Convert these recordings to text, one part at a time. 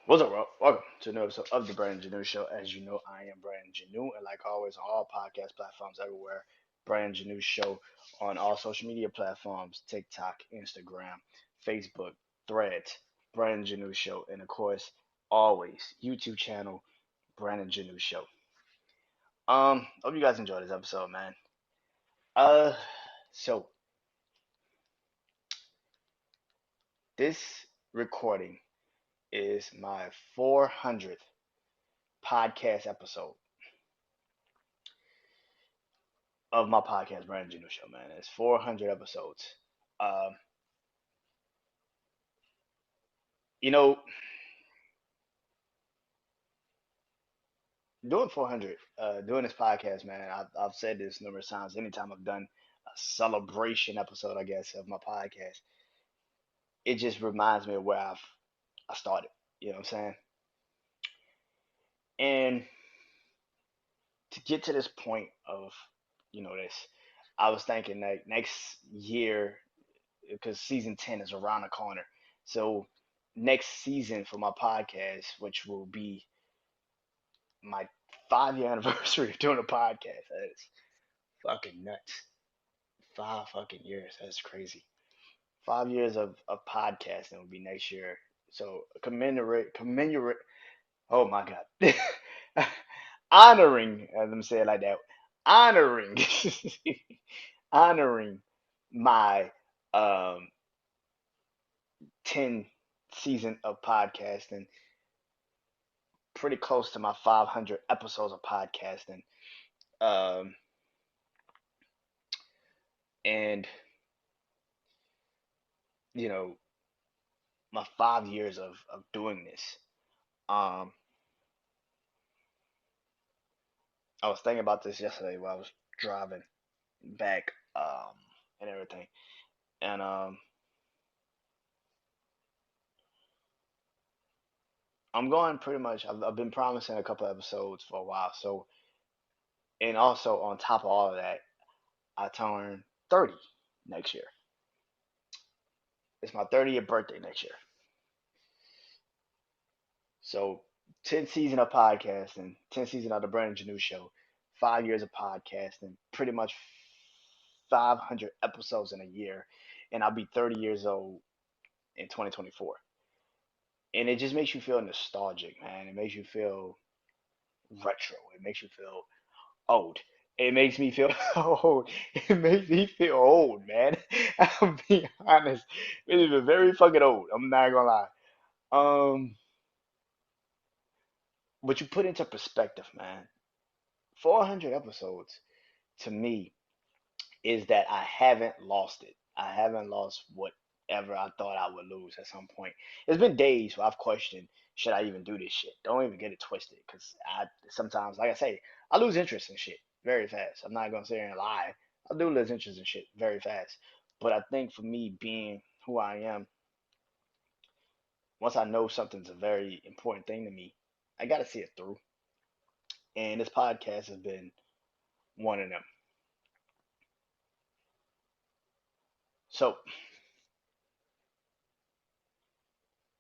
What's up, bro? Welcome to another episode of the Brandon Janeau Show. As you know, I am Brandon Janeau, and like always, on all podcast platforms everywhere, Brandon Janeau Show on all social media platforms: TikTok, Instagram, Facebook, Threads, Brandon Janeau Show, and of course, always YouTube channel, Brandon Janeau Show. Hope you guys enjoyed this episode, man. Uh, so this recording is my 400th podcast episode of my podcast, Brandon Janeau Show, man. It's 400 episodes. Um, you know, doing 400, doing this podcast, man. I've said this numerous times. Anytime I've done a celebration episode, I guess, of my podcast, it just reminds me of where I started. You know what I'm saying? And to get to this point of, this, I was thinking like next year, because season 10 is around the corner. So next season for my podcast, which will be my 5 year anniversary of doing a podcast. That's fucking nuts. 5 fucking years. That's crazy. 5 years of podcasting will be next year. So commemorate. Oh my God. Honoring, let me say it like that. Honoring, honoring my um 10 season of podcasting, pretty close to my 500 episodes of podcasting. Um, and you know, my 5 years of doing this. Um, I was thinking about this yesterday while I was driving back, and everything. And I'm going pretty much. I've been promising a couple episodes for a while. So, and also on top of all of that, I turn 30 next year. It's my 30th birthday next year. So, 10 season of podcasting, 10 season of the Brandon Janeau Show, 5 years of podcasting, pretty much 500 episodes in a year, and I'll be 30 years old in 2024. And it just makes you feel nostalgic, man. It makes you feel retro. It makes you feel old. It makes me feel old. It makes me feel old, man. I'll be honest. It is very fucking old. I'm not gonna lie. Um, but you put into perspective, man. 400 episodes to me is that I haven't lost it. I haven't lost whatever I thought I would lose at some point. There's been days where I've questioned, should I even do this shit? Don't even get it twisted, because I sometimes, like I say, I lose interest in shit very fast. I'm not gonna sit here and lie. I do lose interest in shit very fast. But I think for me being who I am, once I know something's a very important thing to me, I gotta see it through. And this podcast has been one of them. So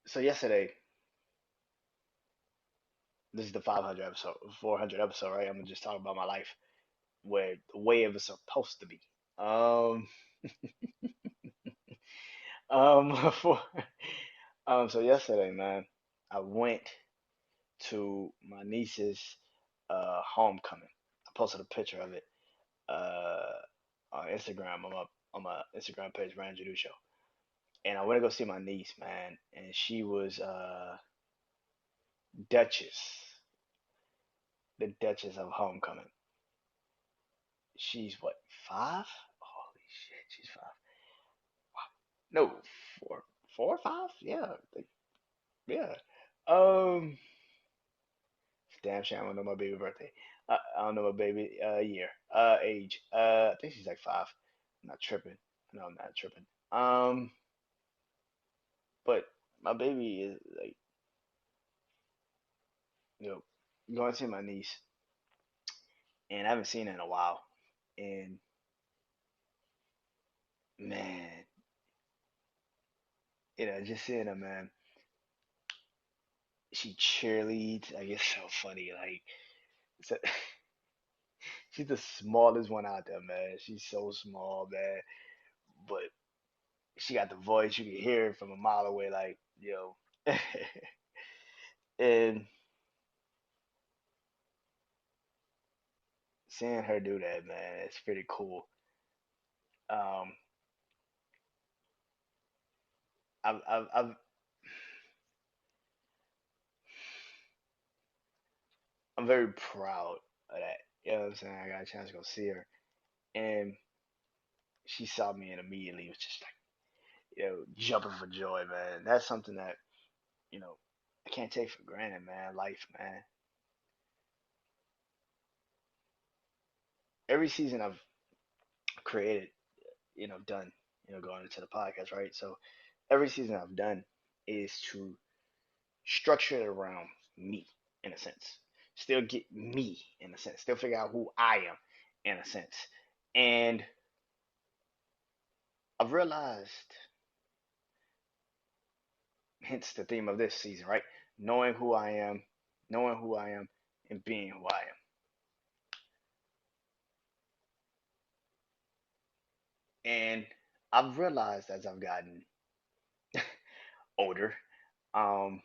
so yesterday, this is the 500 episode, 400 episode, right? I'm gonna just talk about my life where the way it was supposed to be. Um, for, so yesterday, man, I went to my niece's homecoming. I posted a picture of it uh on Instagram on my Instagram page, BrandonJaneauShow. And I went to go see my niece, man, and she was Duchess, the Duchess of Homecoming. She's what, 5? Holy shit, she's 5. No, 4, 4 or 5? Yeah, yeah. Um, damn shame I don't know my baby birthday. I don't know my baby year, age. I think she's like 5. I'm not tripping. No, I'm not tripping. Um, but my baby is like, you know, going to see my niece, and I haven't seen her in a while. And man, just seeing her, man, she cheerleads. Like it's so funny. Like it's a, she's the smallest one out there, man. She's so small, man. But she got the voice. You can hear it from a mile away. Like yo, and seeing her do that, man, it's pretty cool. Um, I've I'm very proud of that. You know what I'm saying? I got a chance to go see her, and she saw me and immediately was just like, jumping for joy, man. That's something that you know I can't take for granted, man. Life, man. Every season I've created, done, going into the podcast, right? So every season I've done is to structure it around me in a sense. Still get me in a sense. Still figure out who I am in a sense. And I've realized, hence the theme of this season, right? Knowing who I am, knowing who I am, and being who I am. And I've realized as I've gotten older, um,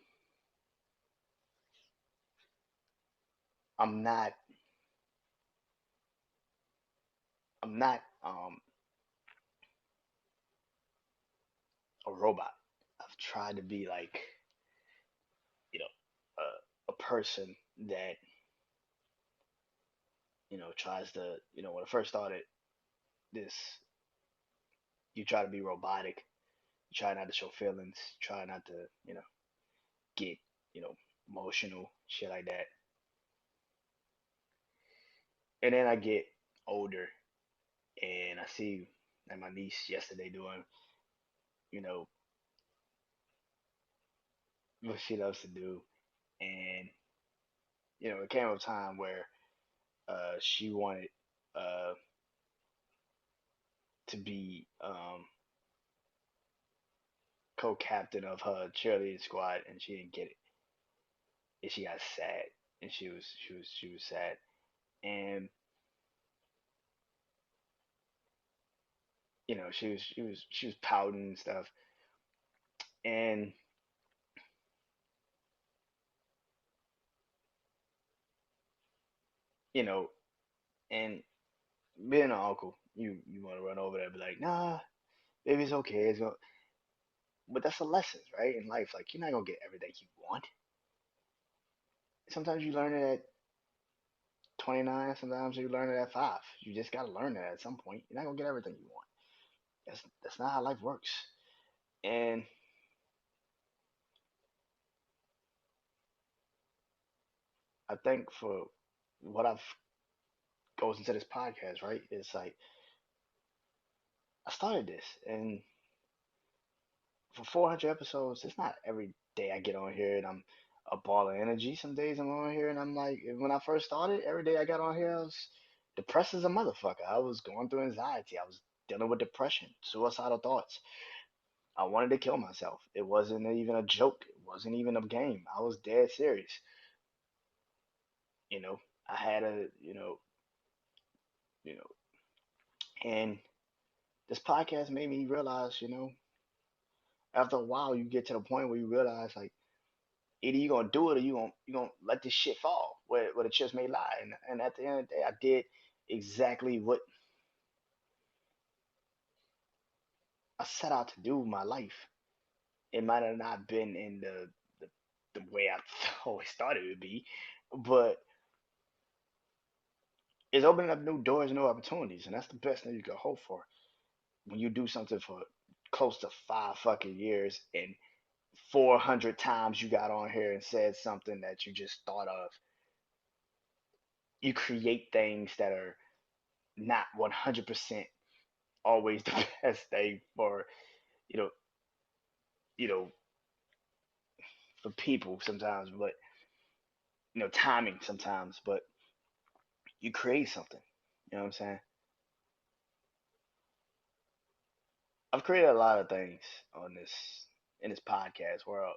I'm not, I'm not a robot. I've tried to be like, you know, a person that, tries to, when I first started this, you try to be robotic. You try not to show feelings. Try not to, get, you know, emotional, shit like that. And then I get older and I see like my niece yesterday doing, you know, what she loves to do. And, it came a time where she wanted uh, to be co-captain of her cheerleading squad, and she didn't get it, and she got sad, and she was sad, and she was pouting and stuff, and you know, and being an uncle, you want to run over there and be like, nah, baby, it's okay, but that's a lesson, right? In life, like you're not gonna get everything you want. Sometimes you learn it at 29. Sometimes you learn it at 5. You just gotta learn it at some point. You're not gonna get everything you want. That's not how life works. And I think for what I've goes into this podcast, right? It's like I started this, and for 400 episodes, it's not every day I get on here and I'm a ball of energy. Some days I'm on here and I'm like, when I first started, every day I got on here, I was depressed as a motherfucker. I was going through anxiety. I was dealing with depression, suicidal thoughts. I wanted to kill myself. It wasn't even a joke. It wasn't even a game. I was dead serious. You know, I had you know, and this podcast made me realize, after a while, you get to the point where you realize, like, either you gonna do it or you gonna let this shit fall where the chips may lie. And at the end of the day, I did exactly what I set out to do with my life. It might have not been in the way I always thought it would be, but it's opening up new doors, new opportunities, and that's the best thing you can hope for when you do something for close to 5 fucking years and 400 times you got on here and said something that you just thought of. You create things that are not 100% always the best thing for you know you know for people sometimes, but timing sometimes, but you create something. You know what I'm saying? I've created a lot of things on this in this podcast world.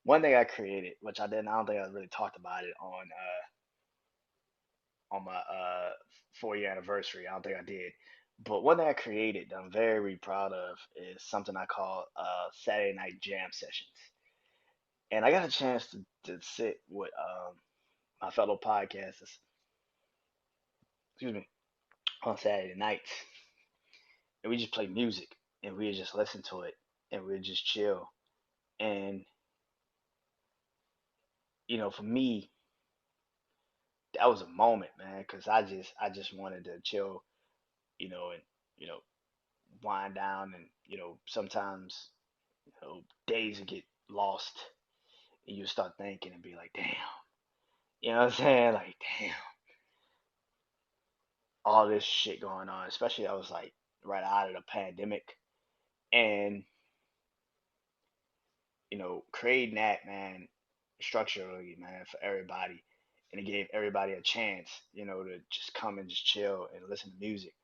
One thing I created, which I don't think I really talked about it on my 4 year anniversary. I don't think I did. But one thing I created that I'm very proud of is something I call Saturday night jam sessions. And I got a chance to sit with my fellow podcasters, excuse me, on Saturday nights, and we just play music and we just listen to it and we just chill. And for me, that was a moment, man, because I just wanted to chill, and you know wind down, and sometimes days would get lost, and you start thinking and be like, damn, you know what I'm saying? Like, damn, all this shit going on. Especially I was like right out of the pandemic, and creating that, man, structurally, man, for everybody, and it gave everybody a chance, to just come and just chill and listen to music.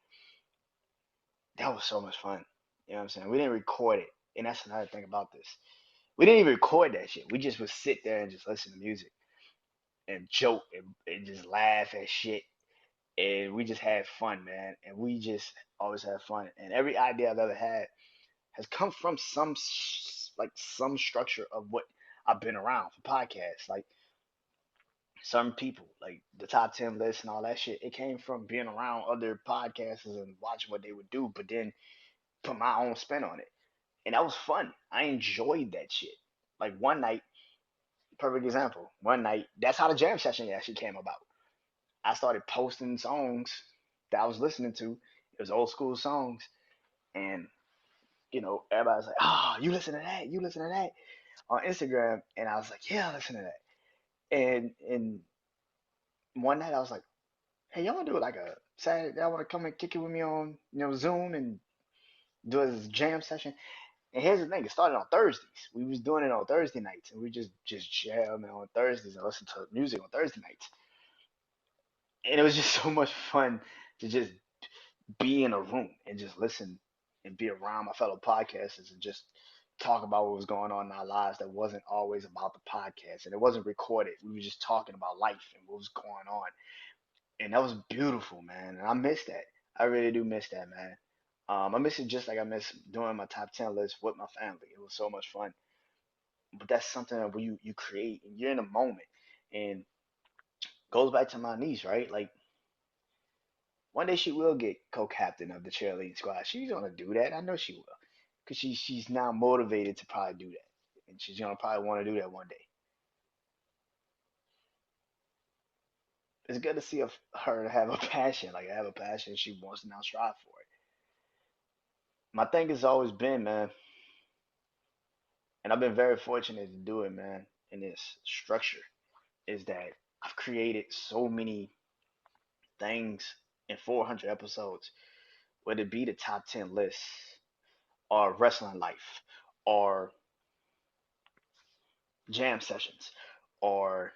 That was so much fun. You know what I'm saying? We didn't record it, and that's another thing about this. We didn't even record that shit. We just would sit there and just listen to music and joke and just laugh at shit, and we just had fun, man. And we just always had fun. And every idea I've ever had has come from like some structure of what I've been around for podcasts. Like some people, like the top 10 list and all that shit, it came from being around other podcasters and watching what they would do, but then put my own spin on it. And that was fun. I enjoyed that shit. Like one night, perfect example. One night, that's how the jam session actually came about. I started posting songs that I was listening to. It was old school songs, and everybody's like, "Oh, you listen to that? You listen to that?" On Instagram, and I was like, "Yeah, I listen to that." And one night I was like, "Hey, y'all wanna do like a Saturday? Y'all wanna come and kick it with me on Zoom and do a jam session?" And here's the thing: it started on Thursdays. We was doing it on Thursday nights, and we just jam on Thursdays and listen to music on Thursday nights. And it was just so much fun to just be in a room and just listen and be around my fellow podcasters and just talk about what was going on in our lives that wasn't always about the podcast, and it wasn't recorded. We were just talking about life and what was going on. And that was beautiful, man. And I miss that. I really do miss that, man. I miss it just like I miss doing my top 10 list with my family. It was so much fun. But that's something that when you create and you're in a moment, and goes back to my niece, right? Like one day she will get co-captain of the cheerleading squad. She's gonna do that. I know she will, cause she's now motivated to probably do that, and she's gonna probably want to do that one day. It's good to see her have a passion, like have a passion. She wants to now strive for it. My thing has always been, man, and I've been very fortunate to do it, man. In this structure, is that I've created so many things in 400 episodes, whether it be the top 10 lists or wrestling life or jam sessions or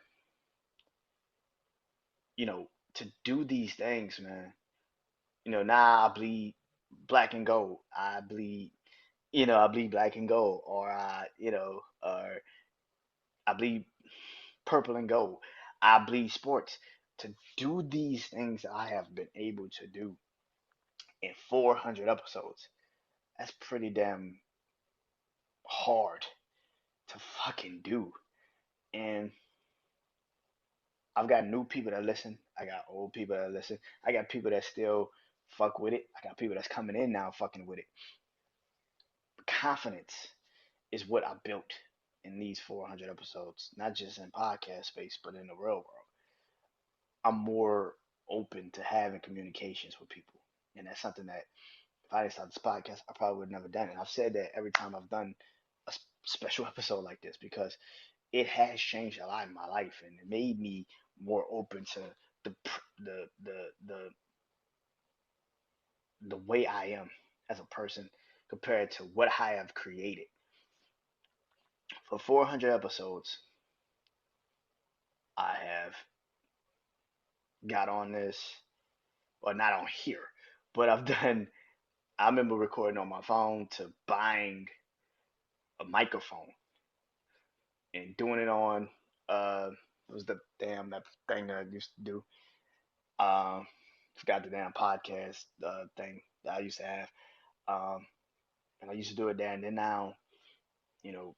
to do these things, man. Now I bleed black and gold. I bleed black and gold, or I bleed purple and gold. I bleed sports. To do these things I have been able to do in 400 episodes, that's pretty damn hard to fucking do. And I've got new people that listen. I got old people that listen. I got people that still fuck with it. I got people that's coming in now fucking with it. Confidence is what I built in these 400 episodes, not just in podcast space, but in the real world. I'm more open to having communications with people. And that's something that if I didn't start this podcast, I probably would have never done it. I've said that every time I've done a special episode like this because it has changed a lot in my life, and it made me more open to the the the the the way I am as a person compared to what I have created. For 400 episodes, I have got on this, or not on here, but I've done. I remember recording on my phone to buying a microphone and doing it on what was the damn that thing that I used to do. Um, Forgot the damn podcast thing that I used to have. Um, and I used to do it there, and then now, you know,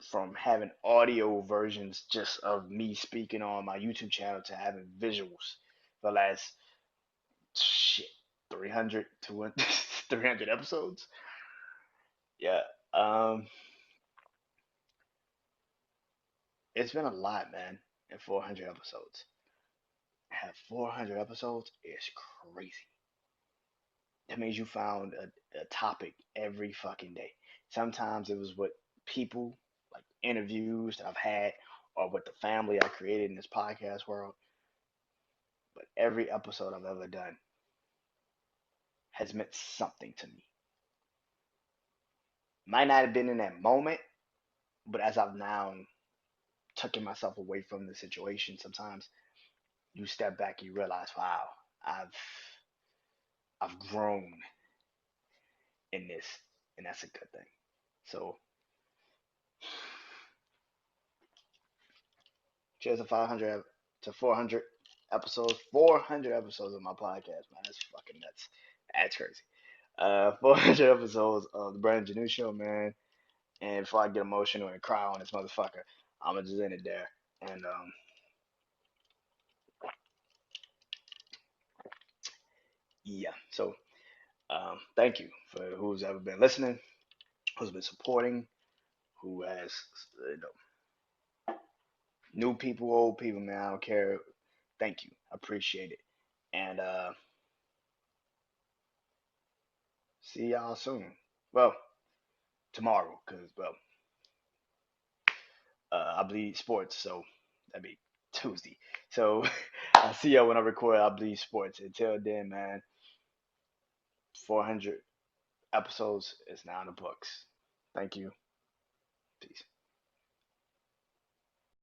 from having audio versions just of me speaking on my YouTube channel to having visuals for the last shit 300 to 300 episodes. Yeah. Um, it's been a lot, man. In 400 episodes, have 400 episodes is crazy. That means you found a topic every fucking day. Sometimes it was with people, like interviews that I've had, or with the family I created in this podcast world. But every episode I've ever done has meant something to me. Might not have been in that moment, but as I've now taken myself away from the situation, sometimes you step back and you realize, wow, I've I've grown in this, and that's a good thing. So, cheers to 500 to 400 episodes. 400 episodes of my podcast, man. That's fucking nuts. That's crazy. 400 episodes of the Brandon Janeau Show, man. And before I get emotional and cry on this motherfucker, I'ma just end it there. And yeah. So thank you for who's ever been listening, who's been supporting, who has you know, new people, old people, man. I don't care. Thank you. I appreciate it. And see y'all soon. Well, tomorrow, cause well, I bleed sports, so that'd be Tuesday. So I'll see y'all when I record. I bleed sports. Until then, man, 400 episodes is now in the books. Thank you. Peace.